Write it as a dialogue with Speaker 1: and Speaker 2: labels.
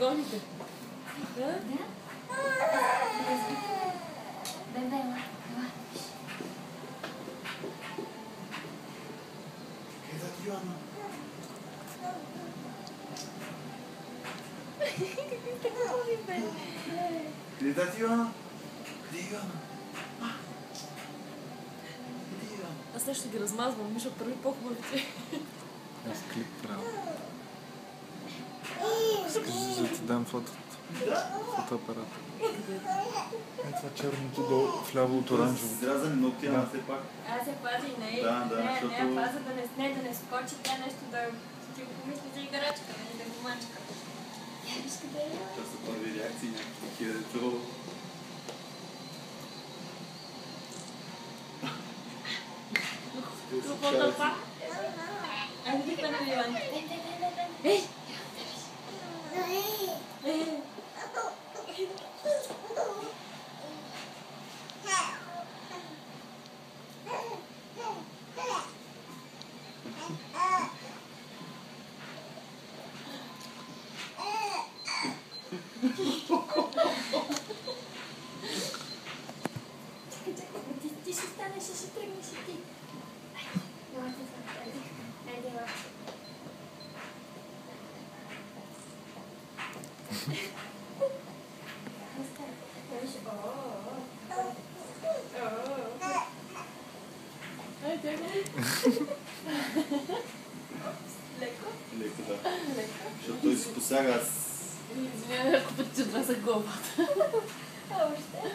Speaker 1: гоните. Да?
Speaker 2: Да? Бебе, ела.
Speaker 3: Къде да Йоанна? Къде да Йоанна? Къде Йоанна? Къде Йоанна?
Speaker 1: Аз сега ще ги размазвам, Миша прави по-хубавите.
Speaker 4: Аз клип трябва. Искаш да ти дам фотоапарата. Е, това черното долу, вляво от оранжево.
Speaker 3: Изрязани ногти, ама все пак.
Speaker 2: Аз се пази, не.
Speaker 3: Да,
Speaker 2: Не,
Speaker 3: защото...
Speaker 2: не, паза да не скочи, тя нещо да ти го помисли за играчка, да го мачка. Я иска да я.
Speaker 3: Това са първи реакции, някакви такива, дето...
Speaker 2: Какво това? Айде ги пъна, Иван. Ей! Ти ще станеш, ще тръгнеш и ти. Айде, ела.
Speaker 1: Ай, тя го.
Speaker 2: Леко?
Speaker 3: Леко, да.
Speaker 2: Леко.
Speaker 3: Защото той си посяга аз...
Speaker 1: Извинявай, ако пъти че това са главата.
Speaker 2: Още.